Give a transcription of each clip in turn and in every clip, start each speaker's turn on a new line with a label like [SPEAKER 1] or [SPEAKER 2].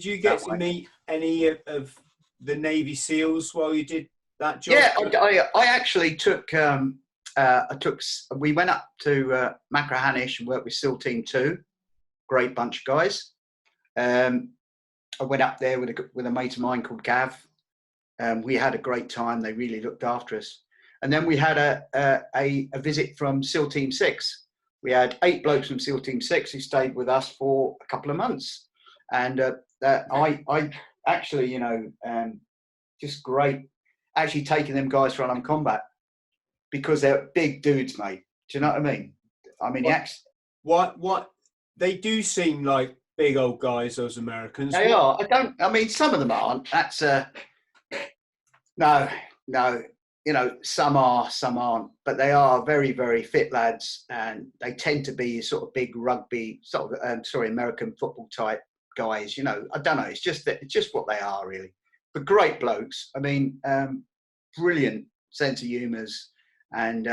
[SPEAKER 1] Did you get to meet any of the Navy SEALs while you did that job?
[SPEAKER 2] Yeah, I actually took, we went up to Machrihanish and worked with SEAL Team 2. Great bunch of guys. I went up there with a mate of mine called Gav. We had a great time. They really looked after us. And then we had a visit from SEAL Team 6. We had 8 blokes from SEAL Team 6 who stayed with us for a couple of months. And I actually, you know, just great actually taking them guys for unarmed combat because they're big dudes, mate. Do you know what I mean? I mean,
[SPEAKER 1] what they do seem like big old guys, those Americans.
[SPEAKER 2] They are. I mean, some of them aren't. That's no. You know, some are, some aren't, but they are very, very fit lads, and they tend to be sort of big rugby, sort of, American football type guys. You know, I don't know. It's just what they are, really. But great blokes. I mean, brilliant sense of humours and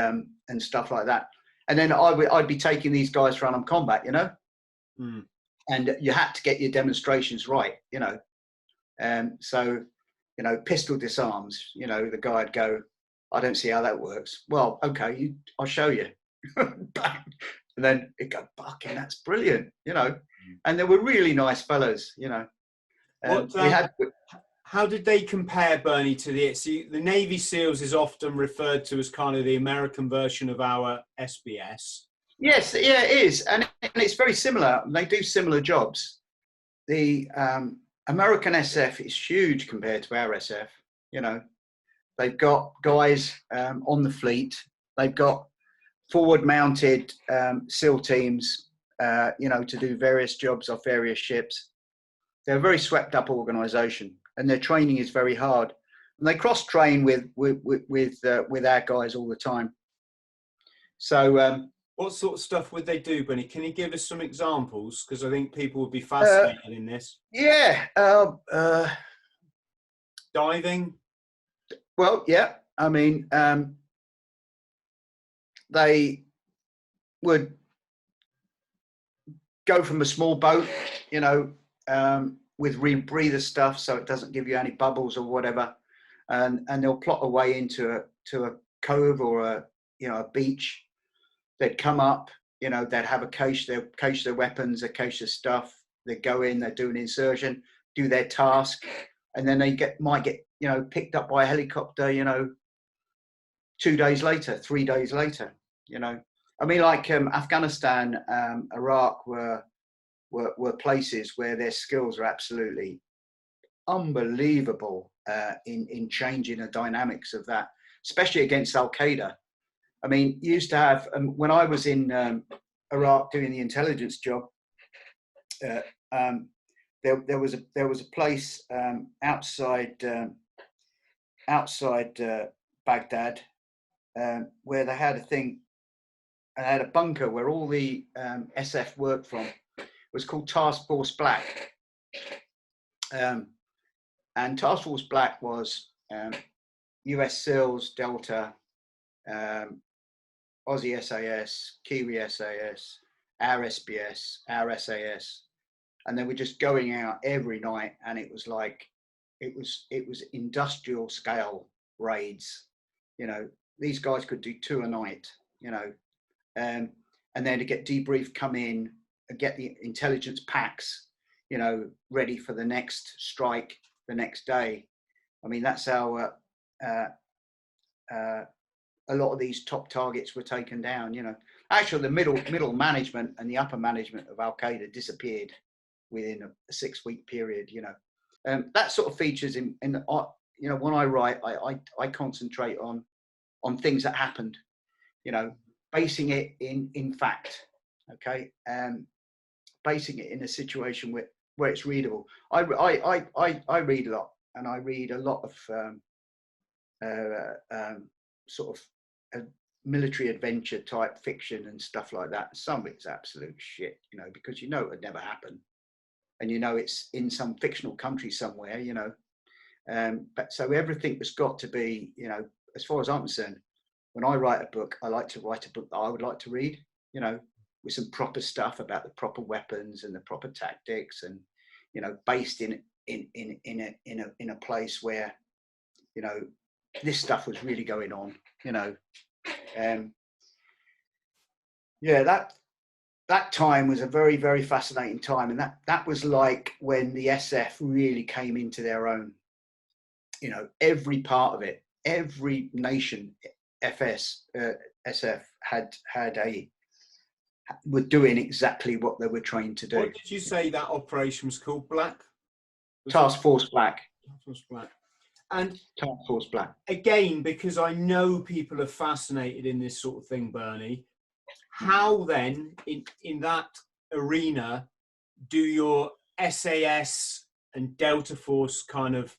[SPEAKER 2] stuff like that. And then I'd be taking these guys for unarmed combat, you know, and you had to get your demonstrations right, you know. So, you know, pistol disarms. You know, the guy'd go, I don't see how that works. Well, okay, I'll show you. And then it go, fucking, that's brilliant, you know. And they were really nice fellas, you know.
[SPEAKER 1] How did they compare, Bernie, to the Navy SEALs is often referred to as kind of the American version of our SBS.
[SPEAKER 2] Yes, yeah, it is. And it's very similar. They do similar jobs. The American SF is huge compared to our SF, you know. They've got guys on the fleet. They've got forward-mounted SEAL teams, you know, to do various jobs off various ships. They're a very swept-up organisation, and their training is very hard. And they cross-train with our guys all the time. So,
[SPEAKER 1] what sort of stuff would they do, Benny? Can you give us some examples? Because I think people would be fascinated in this.
[SPEAKER 2] Yeah.
[SPEAKER 1] Diving.
[SPEAKER 2] Well, yeah. I mean, they would go from a small boat, you know, with rebreather stuff, so it doesn't give you any bubbles or whatever, and they'll plot a way into a cove or a beach. They'd come up, you know, they'd have they'll cache their weapons, they cache their stuff. They go in, they do an insertion, do their task, and then they might get you know, picked up by a helicopter, you know, 2 days later, 3 days later, you know. I mean, like Afghanistan, Iraq were places where their skills are absolutely unbelievable in changing the dynamics of that, especially against Al-Qaeda. I mean, you used to have, when I was in Iraq doing the intelligence job, there was a place outside Baghdad where they had a bunker where all the SF worked from. It was called Task Force Black, and Task Force Black was US SEALs, Delta, Aussie SAS, Kiwi SAS, our SBS, our SAS, and they were just going out every night, and it was like it was industrial scale raids. You know, these guys could do 2 a night, you know, and then to get debriefed, come in and get the intelligence packs, you know, ready for the next strike the next day. I mean, that's how a lot of these top targets were taken down, you know. Actually, the middle management and the upper management of Al-Qaeda disappeared within a 6-week period, you know. That sort of features in the, you know, when I write, I concentrate on things that happened, you know, basing it in fact, okay, basing it in a situation where it's readable. I read a lot, and I read a lot of sort of military adventure type fiction and stuff like that. Some of it's absolute shit, you know, because you know it would never happen. And you know it's in some fictional country somewhere, you know. But so everything has got to be, you know, as far as I'm concerned, when I write a book, I like to write a book that I would like to read, you know, with some proper stuff about the proper weapons and the proper tactics and, based in a place where, this stuff was really going on, that time was a very, very fascinating time. And that was like when the SF really came into their own, every part of it, every nation, SF were doing exactly what they were trained to do.
[SPEAKER 1] What did you say that operation was called? Black?
[SPEAKER 2] Task Force Black.
[SPEAKER 1] Task Force Black. And
[SPEAKER 2] Task Force Black.
[SPEAKER 1] Again, because I know people are fascinated in this sort of thing, Bernie, how then, in that arena, do your SAS and Delta Force kind of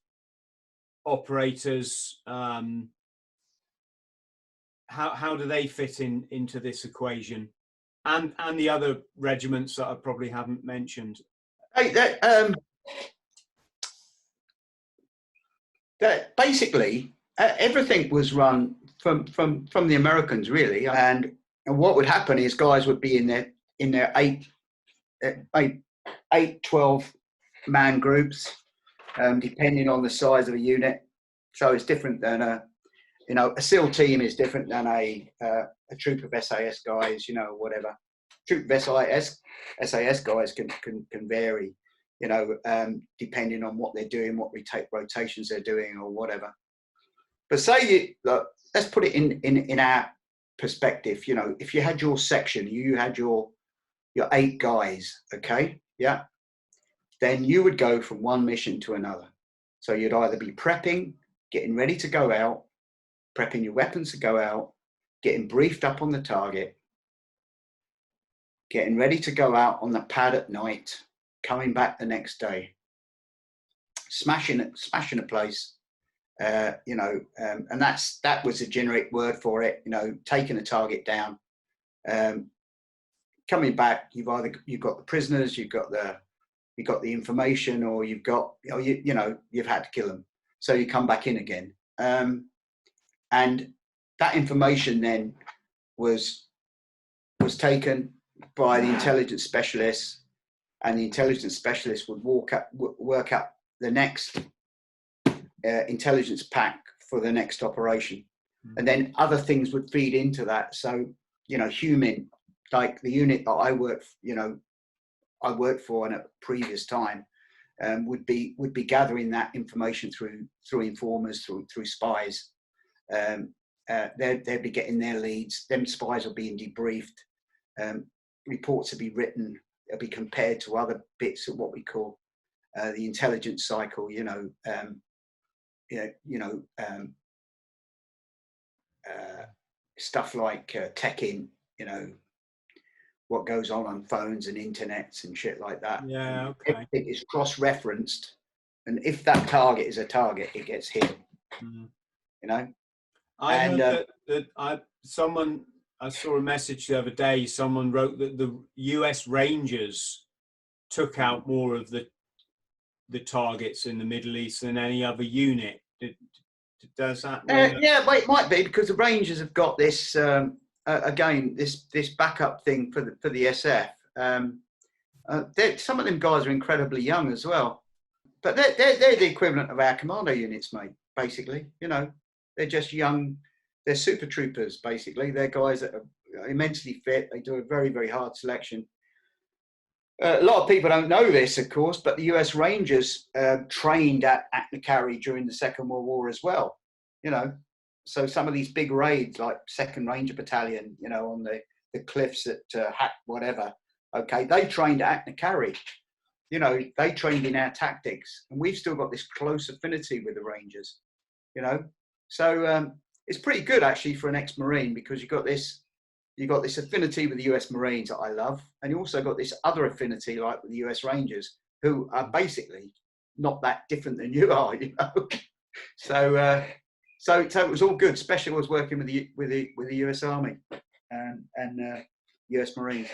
[SPEAKER 1] operators, how do they fit into this equation? And the other regiments that I probably haven't mentioned.
[SPEAKER 2] That basically everything was run from the Americans, really. And what would happen is guys would be in their 12 man groups, depending on the size of a unit. So it's different than a SEAL team is different than a troop of SAS guys, whatever. Troop of SAS guys can vary, depending on what they're doing, what rotations they're doing or whatever. But let's put it in our perspective. If you had your section, you had your 8 guys, okay? Yeah. Then you would go from one mission to another. So you'd either be prepping, getting ready to go out, prepping your weapons to go out, getting briefed up on the target, getting ready to go out on the pad at night, coming back the next day, smashing a place, and that was a generic word for it, taking a target down, coming back. You've got the prisoners, you've got the information, or you've had to kill them, so you come back in again, and that information then was taken by the intelligence specialists, and the intelligence specialists would work out the next intelligence pack for the next operation. Mm-hmm. And then other things would feed into that. So, human, like the unit that I worked for in a previous time, would be gathering that information through informers, through spies. They'd be getting their leads. Them spies are being debriefed. Reports will be written. They'll be compared to other bits of what we call the intelligence cycle. Stuff like tech-in. What goes on phones and internets and shit like that.
[SPEAKER 1] Yeah, okay.
[SPEAKER 2] Everything is cross-referenced, and if that target is a target, it gets hit. Mm.
[SPEAKER 1] I heard that I saw a message the other day. Someone wrote that the US Rangers took out more of the targets in the Middle East than any other unit. Does that?
[SPEAKER 2] Yeah, well, it might be, because the Rangers have got this again this backup thing for the SF. Some of them guys are incredibly young as well, but they're the equivalent of our commando units, mate. Basically, they're just young. They're super troopers, basically. They're guys that are immensely fit. They do a very, very hard selection. A lot of people don't know this, of course, but the US Rangers trained at Aknakari during the Second World War as well. So some of these big raids, like 2nd Ranger Battalion, on the cliffs at whatever, okay, they trained at Aknakari. They trained in our tactics, and we've still got this close affinity with the Rangers, So it's pretty good, actually, for an ex-Marine, because you've got this affinity with the US Marines that I love, and you also got this other affinity, like with the US Rangers, who are basically not that different than you are, So it was all good, especially I was working with the US Army and US Marines.